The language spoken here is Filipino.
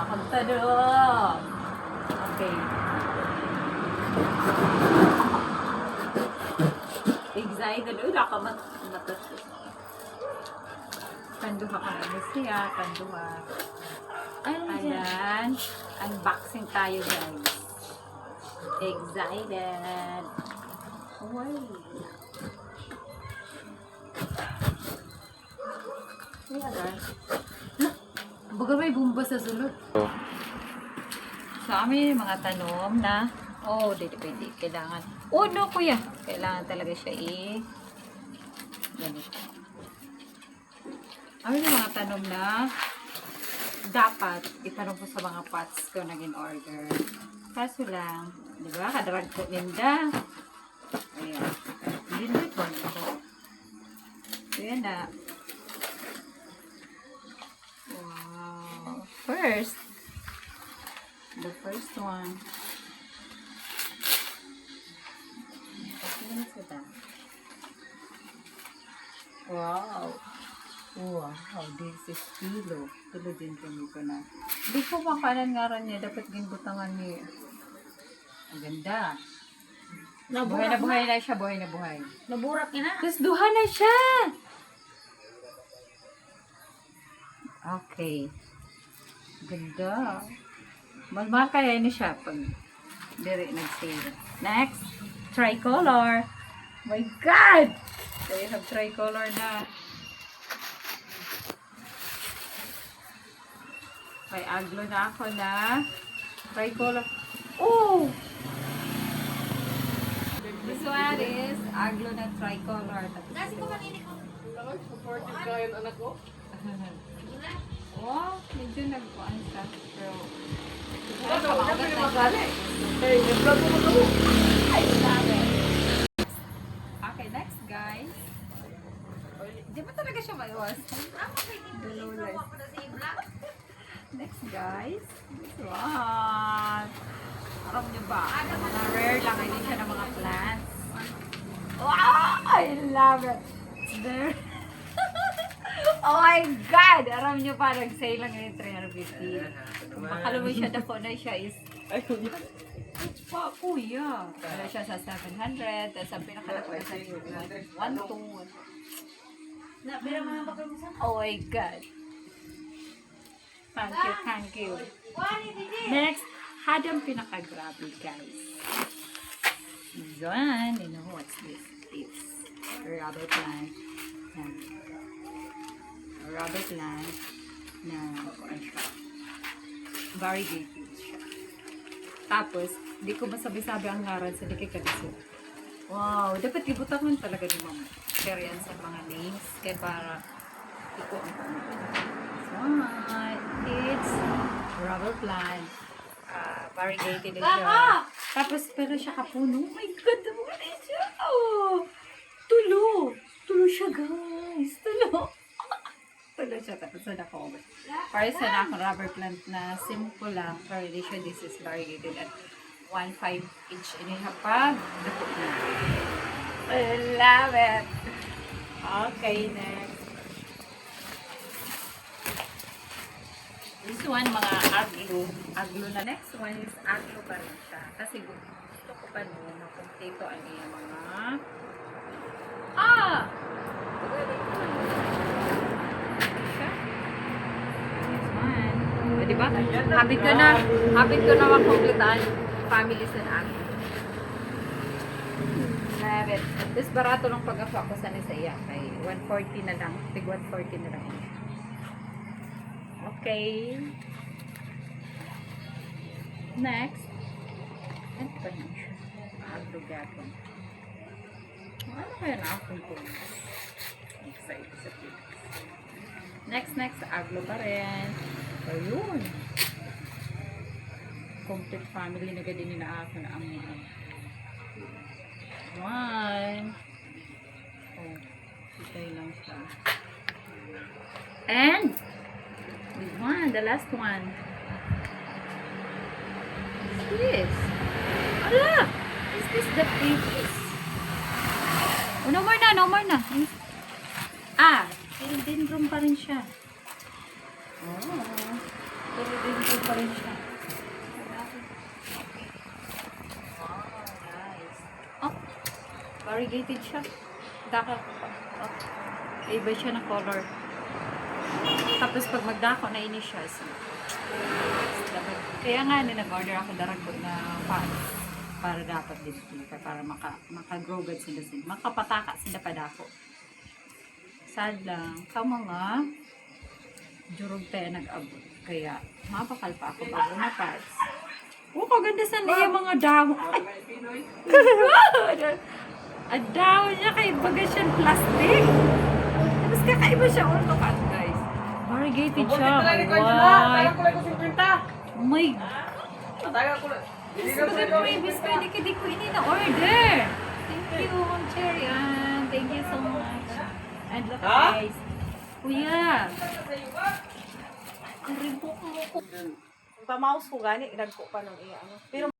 akong tanong. Okay. Excited. Wala ka matatos. Kanduha ka na siya. Kanduha. Ayan. Unboxing tayo, guys. Excited. Uy. Baga may bumba sa sulod. Sa amin, mga tanom na, dito pwede. Kailangan, no, kuya. Kailangan talaga siya ganito. Amin yung mga tanom na, dapat itanong ko sa mga pots ko naging order. Kaso lang, di ba? Kadarag ko ninda. Ayan. Hindi ko nito. Ayan na. Wow. First, the first one. Wow. Wow, this is kilo. Kilo din kami ko na. Hindi ko makanan nga rin niya. Dapat ginbutangan niya. Ang ganda. Buhay na siya. Buhay na buhay. Naburak niya na. Tapos duha na siya. Okay. Ganda. Malmahal kaya ni siya pag dire nag-sale. Next, tricolor. My God! So you have tricolor na. May aglo na ako na tricolor. Oh! This one is aglo na tricolor. Kasi ko maninig ko. Supportive ka yung anak ko? Oh, medyo nagpuan siya. Pero, Kasi magali. Hey, i-vlog mo mo. I love it. Okay, next guys. Di ba talaga siya maiwas? Next guys. This one. Alam niyo ba? Mga rare lang. Hindi siya ng mga plants. Wow! I love it. It's there. Oh my God! Aram nyo pa, nag-sale lang ngayon 350. Kung makalumay siya, dako na siya is... Pa, kuya. Wala siya sa 700. Tapos ang pinakalako na sa 1, 2. Oh my God. Thank you. Next, hadang pinaka-grabe, guys. This one. You know what's this? It's a rubber plant. Rubber plant na variegated siya. Tapos, di ko masabi-sabi ang ngaran sa dikay kaliso. Wow, dapat ibutakan talaga ni mama. Share yan sa mga names. Kaya para iko ang it's rubber plant. Variegated na siya. Tapos, pero siya kapuno. Oh my God, naman siya. Oh, tulo. Tulo siya, guys. Tulo. Tulo siya, tapos na ako. Para sa na akong rubber plant na simple lang. Pero hindi siya, this is variegated at 1.5 inch and a half pag. Dako na. I love it. Okay, next. This one, mga aglo. Aglo na. Next one is aglo pa rin siya. Kasi gusto ko pa nun na kompleto ang iyong mga diba? Habit ko na makompletaan families and aglo. Love it. Tapos barato lang pag-afa ko sana sa iya. Kay 140 na lang. Tig 140 na lang. Okay. Next. Ano pa yun siya? Aglo gapon. Ano kaya na akong pulis? Excited sa pulis. Next. Aglo pa rin. Ayun. Complete family na gadin na ako na ang one. Oh, itay lang siya. And this one, the last one. What's this? Ala! Is this the previous? Oh, no more na. Philodendron pa rin siya. Oh, philodendron Okay pa rin siya. Wow, nice. Oh, variegated siya. Daka ko pa. Oh, iba siya ng color. Tapos pag magdako na ini siya. So, kaya nga nag-order ako daragot na pots para dapat dito para maka-grow good sila sila. Makapataka sila pa dako. Sad lang. Mga durog tayo nag-abot. Kaya mapakal pa ako bago na pots. Oh, kaganda sa niya mga dahon. Ang dahon niya kay baga siyang plastic. Tapos kakaiba siya. All to cut, guys. Variegated siya. White. Oh my God. Sabi ko, Mavis, hindi ko ini na-order. Thank you, Ma'am Cherry Ann. Thank you so much. And look, guys. Kuya. Karibok mo ko. Pamaus ko gani, nagko pa nung iya. Pero